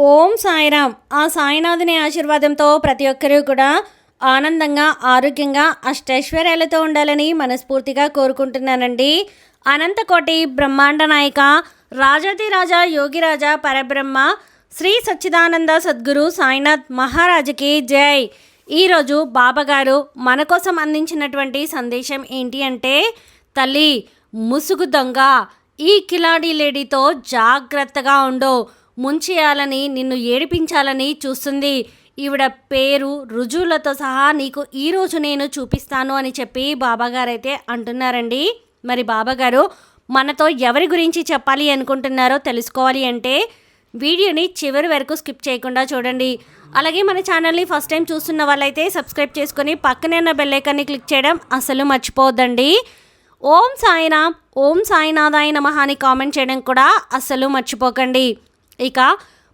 ఓం సాయిరామ్. ఆ సాయినాథుని ఆశీర్వాదంతో ప్రతి ఒక్కరూ కూడా ఆనందంగా, ఆరోగ్యంగా, అష్టైశ్వర్యాలతో ఉండాలని మనస్ఫూర్తిగా కోరుకుంటున్నానండి. అనంతకోటి బ్రహ్మాండ నాయక, రాజాదిరాజా యోగిరాజా పరబ్రహ్మ శ్రీ సచ్చిదానంద సద్గురు సాయినాథ్ మహారాజుకి జై. ఈరోజు బాబాగారు మన కోసం అందించినటువంటి సందేశం ఏంటి అంటే, తల్లి ముసుగు దొంగ, ఈ కిలాడి లేడీతో జాగ్రత్తగా ఉండు. ముంచేయాలని, నిన్ను ఏడిపించాలని చూస్తుంది. ఈవిడ పేరు రుజువులతో సహా నీకు ఈరోజు నేను చూపిస్తాను అని చెప్పి బాబాగారైతే అంటున్నారండి. మరి బాబాగారు మనతో ఎవరి గురించి చెప్పాలి అనుకుంటున్నారో తెలుసుకోవాలి అంటే వీడియోని చివరి వరకు స్కిప్ చేయకుండా చూడండి. అలాగే మన ఛానల్ని ఫస్ట్ టైం చూస్తున్న వాళ్ళైతే సబ్స్క్రైబ్ చేసుకొని పక్కనే ఉన్న బెల్ ఐకాన్ని క్లిక్ చేయడం అసలు మర్చిపోవద్దండి. ఓం సాయిరామ్, ఓం సాయినాథాయ నమః అని కామెంట్ చేయడం కూడా అస్సలు మర్చిపోకండి. ఇక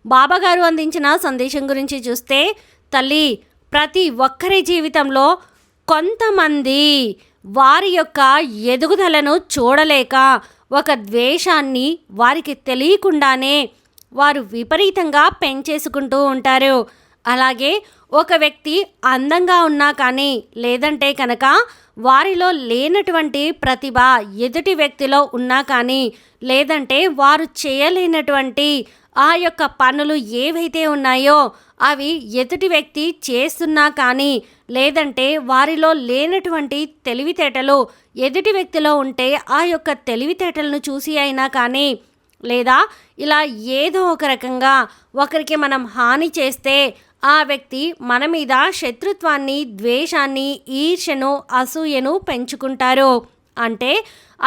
బాబాగారు అందించిన సందేశం గురించి చూస్తే, తల్లి ప్రతి ఒక్కరి జీవితంలో కొంతమంది వారి యొక్క ఎదుగుదలను చూడలేక ఒక ద్వేషాన్ని వారికి తెలియకుండానే వారు విపరీతంగా పెంచేసుకుంటూ ఉంటారు. అలాగే ఒక వ్యక్తి అందంగా ఉన్నా కానీ, లేదంటే కనుక వారిలో లేనటువంటి ప్రతిభ ఎదుటి వ్యక్తిలో ఉన్నా కానీ, లేదంటే వారు చేయలేనటువంటి ఆ యొక్క పనులు ఏవైతే ఉన్నాయో అవి ఎదుటి వ్యక్తి చేస్తున్నా కానీ, లేదంటే వారిలో లేనటువంటి తెలివితేటలు ఎదుటి వ్యక్తిలో ఉంటే ఆ యొక్క తెలివితేటలను చూసి అయినా కానీ, లేదా ఇలా ఏదో ఒక రకంగా ఒకరికి మనం హాని చేస్తే ఆ వ్యక్తి మన మీద శత్రుత్వాన్ని, ద్వేషాన్ని, ఈర్ష్యను, అసూయను పెంచుకుంటారు. అంటే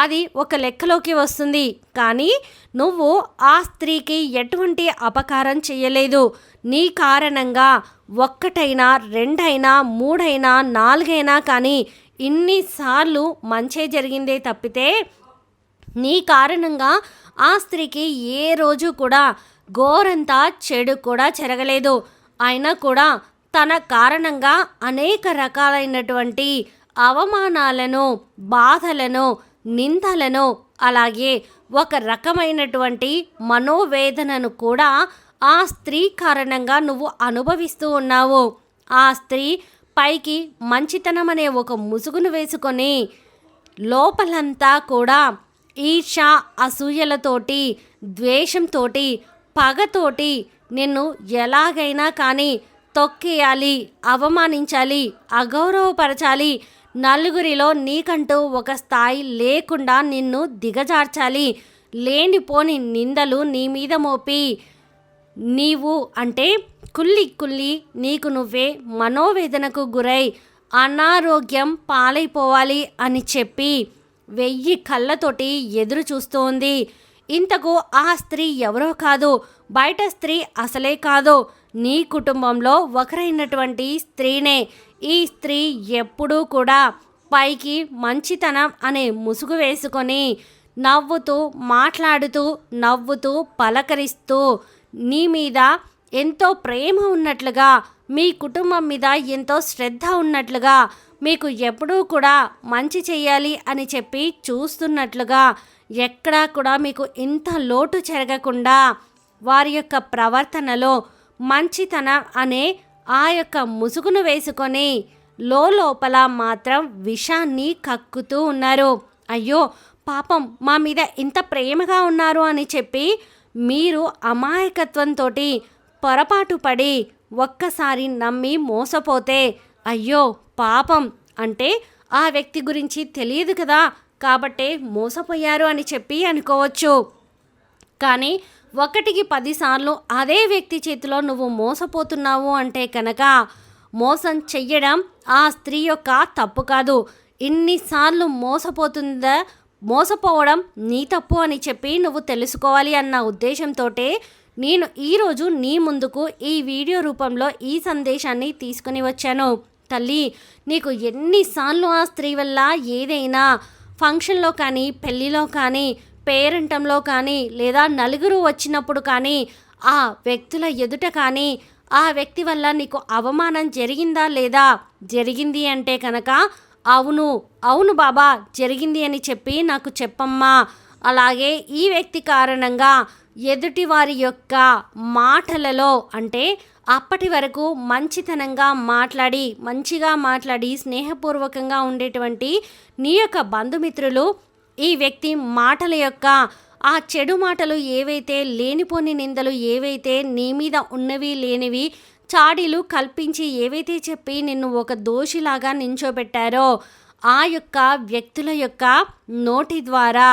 అది ఒక లెక్కలోకి వస్తుంది. కానీ నువ్వు ఆ స్త్రీకి ఎటువంటి అపకారం చేయలేదు. నీ కారణంగా ఒక్కటైనా, రెండైనా, మూడైనా, నాలుగైనా కానీ ఇన్నిసార్లు మంచే జరిగిందే తప్పితే నీ కారణంగా ఆ స్త్రీకి ఏ రోజు కూడా ఘోరంతా చెడు కూడా జరగలేదు. అయినా కూడా తన కారణంగా అనేక రకాలైనటువంటి అవమానాలను, బాధలను, నిందలను, అలాగే ఒక రకమైనటువంటి మనోవేదనను కూడా ఆ స్త్రీ కారణంగా నువ్వు అనుభవిస్తూ ఉన్నావు. ఆ స్త్రీ పైకి మంచితనం అనే ఒక ముసుగును వేసుకొని లోపలంతా కూడా ఈర్ష, అసూయలతోటి, ద్వేషంతోటి, పగతోటి నిన్ను ఎలాగైనా కానీ తొక్కేయాలి, అవమానించాలి, అగౌరవపరచాలి, నలుగురిలో నీకంటూ ఒక స్థాయి లేకుండా నిన్ను దిగజార్చాలి, లేనిపోని నిందలు నీ మీద మోపి నీవు అంటే కుళ్ళి కుళ్ళి నీకు నువ్వే మనోవేదనకు గురై అనారోగ్యం పాలైపోవాలి అని చెప్పి 1000 కళ్ళతోటి ఎదురు చూస్తూ ఉంది. ఇంతకు ఆ స్త్రీ ఎవరో కాదు, బయట స్త్రీ అసలే కాదు, నీ కుటుంబంలో ఒకరైనటువంటి స్త్రీనే. ఈ స్త్రీ ఎప్పుడూ కూడా పైకి మంచితనం అనే ముసుగు వేసుకొని నవ్వుతూ, మాట్లాడుతూ, నవ్వుతూ, పలకరిస్తూ నీ మీద ఎంతో ప్రేమ ఉన్నట్లుగా, మీ కుటుంబం మీద ఎంతో శ్రద్ధ ఉన్నట్లుగా, మీకు ఎప్పుడూ కూడా మంచి చేయాలి అని చెప్పి చూస్తున్నట్లుగా, ఎక్కడా కూడా మీకు ఇంత లోటు జరగకుండా వారి యొక్క ప్రవర్తనలో మంచితనం అనే ఆ యొక్క ముసుగును వేసుకొని లోపల మాత్రం విషాన్ని కక్కుతూ ఉన్నారు. అయ్యో పాపం మా మీద ఇంత ప్రేమగా ఉన్నారు అని చెప్పి మీరు అమాయకత్వంతో పొరపాటు పడి ఒక్కసారి నమ్మి మోసపోతే, అయ్యో పాపం అంటే ఆ వ్యక్తి గురించి తెలియదు కదా కాబట్టే మోసపోయారు అని చెప్పి అనుకోవచ్చు. కానీ 1కి 10 సార్లు అదే వ్యక్తి చేతిలో నువ్వు మోసపోతున్నావు అంటే కనుక మోసం చెయ్యడం ఆ స్త్రీ యొక్క తప్పు కాదు. ఇన్నిసార్లు మోసపోవడం నీ తప్పు అని చెప్పి నువ్వు తెలుసుకోవాలి అన్న ఉద్దేశంతో నేను ఈరోజు నీ ముందుకు ఈ వీడియో రూపంలో ఈ సందేశాన్ని తీసుకుని వచ్చాను. తల్లి నీకు ఎన్నిసార్లు ఆ స్త్రీ వల్ల ఏదైనా ఫంక్షన్లో కానీ, పెళ్ళిలో కానీ, పేరంటంలో కానీ, లేదా నలుగురు వచ్చినప్పుడు కానీ, ఆ వ్యక్తుల ఎదుట కానీ ఆ వ్యక్తి వల్ల నీకు అవమానం జరిగిందా లేదా? జరిగింది అంటే కనుక అవును అవును బాబా జరిగింది అని చెప్పి నాకు చెప్పమ్మా. అలాగే ఈ వ్యక్తి కారణంగా ఎదుటి వారి యొక్క మాటలలో అంటే అప్పటి వరకు మంచితనంగా మాట్లాడి మంచిగా మాట్లాడి స్నేహపూర్వకంగా ఉండేటువంటి నీ యొక్క బంధుమిత్రులు ఈ వ్యక్తి మాటల యొక్క ఆ చెడు మాటలు ఏవైతే లేనిపోని నిందలు ఏవైతే నీ మీద ఉన్నవి లేనివి చాడీలు కల్పించి ఏవైతే చెప్పి నిన్ను ఒక దోషిలాగా నించోబెట్టారో ఆ యొక్క వ్యక్తుల యొక్క నోటి ద్వారా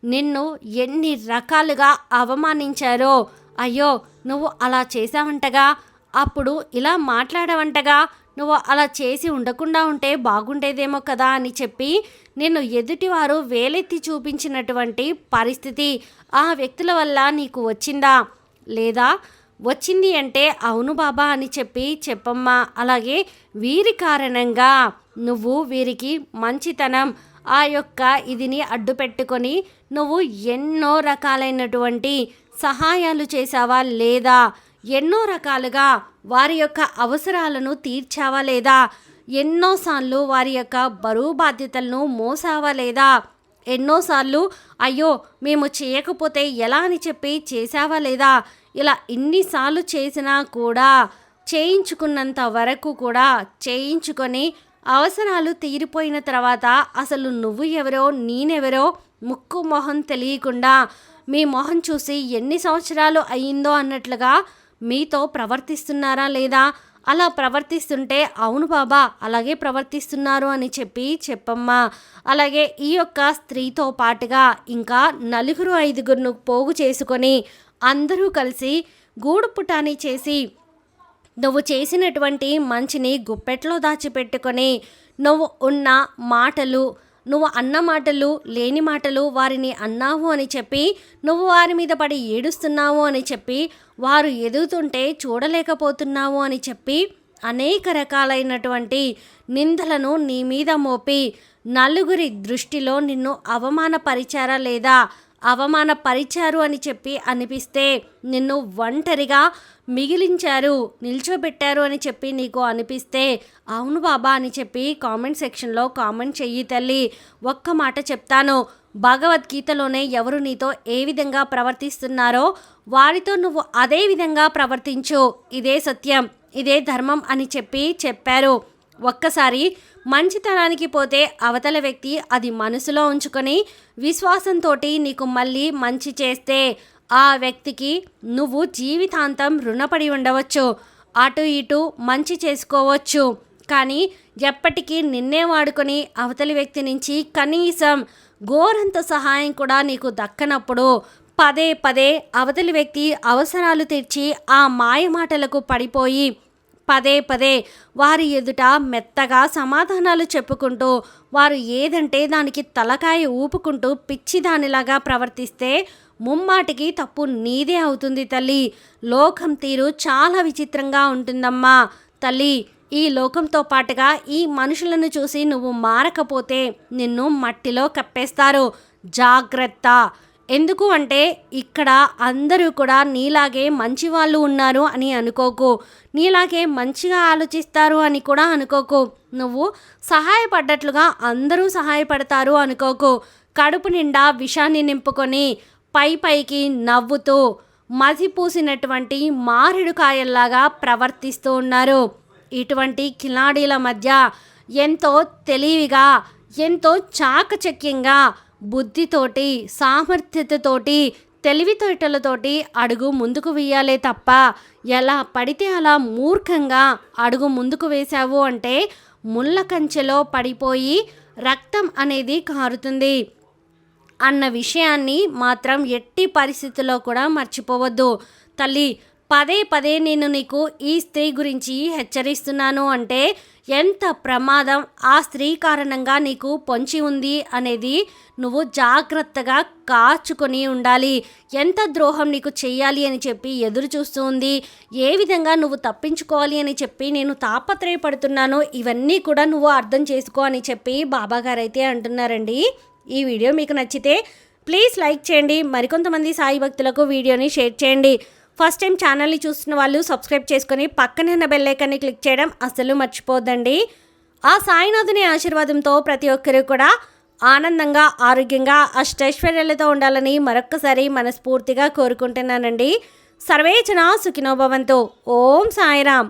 నిన్ను ఎన్ని రకాలుగా అవమానించారో, అయ్యో నువ్వు అలా చేసావంటగా, అప్పుడు ఇలా మాట్లాడవంటగా, నువ్వు అలా చేసి ఉండకుండా ఉంటే బాగుండేదేమో కదా అని చెప్పి నిన్ను ఎదుటివారు వేలెత్తి చూపించినటువంటి పరిస్థితి ఆ వ్యక్తుల వల్ల నీకు వచ్చిందా? లేదా వచ్చింది అంటే అవును బాబా అని చెప్పి చెప్పమ్మా. అలాగే వీరి కారణంగా నువ్వు వీరికి మంచితనం ఆ యొక్క ఇదిని అడ్డు పెట్టుకొని నువ్వు ఎన్నో రకాలైనటువంటి సహాయాలు చేసావా లేదా? ఎన్నో రకాలుగా వారి యొక్క అవసరాలను తీర్చావా లేదా? ఎన్నోసార్లు వారి యొక్క బరువు బాధ్యతలను మోసావా లేదా? ఎన్నోసార్లు అయ్యో మేము చేయకపోతే ఎలా అని చెప్పి చేసావా లేదా? ఇలా ఇన్నిసార్లు చేసినా కూడా చేయించుకున్నంత వరకు కూడా చేయించుకొని అవసరాలు తీరిపోయిన తర్వాత అసలు నువ్వు ఎవరో నేనెవరో ముక్కు మొహం తెలియకుండా మీ మొహం చూసి ఎన్ని సంవత్సరాలు అయ్యిందో అన్నట్లుగా మీతో ప్రవర్తిస్తున్నారా లేదా? అలా ప్రవర్తిస్తుంటే అవును బాబా అలాగే ప్రవర్తిస్తున్నారు అని చెప్పి చెప్పమ్మా. అలాగే ఈ యొక్క స్త్రీతో పాటుగా ఇంకా 4-5 పోగు చేసుకొని అందరూ కలిసి గూడు పుటాని చేసి నువ్వు చేసినటువంటి మంచిని గుప్పెట్లో దాచిపెట్టుకొని నువ్వు ఉన్న మాటలు నువ్వు అన్న మాటలు లేని మాటలు వారిని అన్నావు అని చెప్పి నువ్వు వారి మీద పడి ఏడుస్తున్నావు అని చెప్పి వారు ఎదుగుతుంటే చూడలేకపోతున్నావు అని చెప్పి అనేక రకాలైనటువంటి నిందలను నీ మీద మోపి నలుగురి దృష్టిలో నిన్ను అవమానపరిచారా లేదా? అవమానపరిచారు అని చెప్పి అనిపిస్తే నిన్ను ఒంటరిగా మిగిలించారు నిల్చోబెట్టారు అని చెప్పి నీకు అనిపిస్తే అవును బాబా అని చెప్పి కామెంట్ సెక్షన్లో కామెంట్ చెయ్యి తల్లి. ఒక్క మాట చెప్తాను, భగవద్గీతలోనే ఎవరు నీతో ఏ విధంగా ప్రవర్తిస్తున్నారో వారితో నువ్వు అదే విధంగా ప్రవర్తించు, ఇదే సత్యం ఇదే ధర్మం అని చెప్పి చెప్పారు. ఒక్కసారి మంచితనానికి పోతే అవతల వ్యక్తి అది మనసులో ఉంచుకొని విశ్వాసంతో నీకు మళ్ళీ మంచి చేస్తే ఆ వ్యక్తికి నువ్వు జీవితాంతం రుణపడి ఉండవచ్చు, అటు ఇటు మంచి చేసుకోవచ్చు. కానీ ఎప్పటికీ నిన్నే వాడుకొని అవతలి వ్యక్తి నుంచి కనీసం గోరంత సహాయం కూడా నీకు దక్కనప్పుడు పదే పదే అవతలి వ్యక్తి అవసరాలు తీర్చి ఆ మాయ మాటలకు పడిపోయి పదే పదే వారి ఎదుట మెత్తగా సమాధానాలు చెప్పుకుంటూ వారు ఏదంటే దానికి తలకాయ ఊపుకుంటూ పిచ్చిదానిలాగా ప్రవర్తిస్తే ముమ్మాటికి తప్పు నీదే అవుతుంది తల్లి. లోకం తీరు చాలా విచిత్రంగా ఉంటుందమ్మా తల్లి. ఈ లోకంతో పాటుగా ఈ మనుషులను చూసి నువ్వు మారకపోతే నిన్ను మట్టిలో కప్పేస్తారు, జాగ్రత్త. ఎందుకు అంటే ఇక్కడ అందరూ కూడా నీలాగే మంచి వాళ్ళు ఉన్నారు అని అనుకోకు, నీలాగే మంచిగా ఆలోచిస్తారు అని కూడా అనుకోకు, నువ్వు సహాయపడ్డట్లుగా అందరూ సహాయపడతారు అనుకోకు. కడుపు నిండా విషాన్ని నింపుకొని పైకి నవ్వుతూ మసిపూసినటువంటి మామిడికాయల్లాగా ప్రవర్తిస్తూ ఉన్నారు. ఇటువంటి కిలాడీల మధ్య ఎంతో తెలివిగా ఎంతో చాకచక్యంగా బుద్ధితోటి సామర్థ్యతతోటి తెలివితేటలతోటి అడుగు ముందుకు వేయాలే తప్ప ఎలా పడితే అలా మూర్ఖంగా అడుగు ముందుకు వేశావు అంటే ముళ్ళ కంచెలో పడిపోయి రక్తం అనేది కారుతుంది అన్న విషయాన్ని మాత్రం ఎట్టి పరిస్థితుల్లో కూడా మర్చిపోవద్దు తల్లి. పదే పదే నేను నీకు ఈ స్త్రీ గురించి హెచ్చరిస్తున్నాను అంటే ఎంత ప్రమాదం ఆ స్త్రీ కారణంగా నీకు పొంచి ఉంది అనేది నువ్వు జాగ్రత్తగా కాచుకొని ఉండాలి. ఎంత ద్రోహం నీకు చెయ్యాలి అని చెప్పి ఎదురు చూస్తూ ఉంది, ఏ విధంగా నువ్వు తప్పించుకోవాలి అని చెప్పి నేను తాపత్రయపడుతున్నాను, ఇవన్నీ కూడా నువ్వు అర్థం చేసుకో అని చెప్పి బాబాగారు అయితే అంటున్నారండి. ఈ వీడియో మీకు నచ్చితే ప్లీజ్ లైక్ చేయండి, మరికొంతమంది సాయి భక్తులకు వీడియోని షేర్ చేయండి. ఫస్ట్ టైం ఛానల్ని చూస్తున్న వాళ్ళు సబ్స్క్రైబ్ చేసుకొని పక్కనే ఉన్న బెల్ ఐకాన్ని క్లిక్ చేయడం అస్సలు మర్చిపోద్దండి. ఆ సాయినాథుని ఆశీర్వాదంతో ప్రతి ఒక్కరు కూడా ఆనందంగా ఆరోగ్యంగా అష్టైశ్వర్యాలతో ఉండాలని మరొక్కసారి మనస్ఫూర్తిగా కోరుకుంటున్నానండి. సర్వేజన సుఖినో భవంతు. ఓం సాయిరామ్.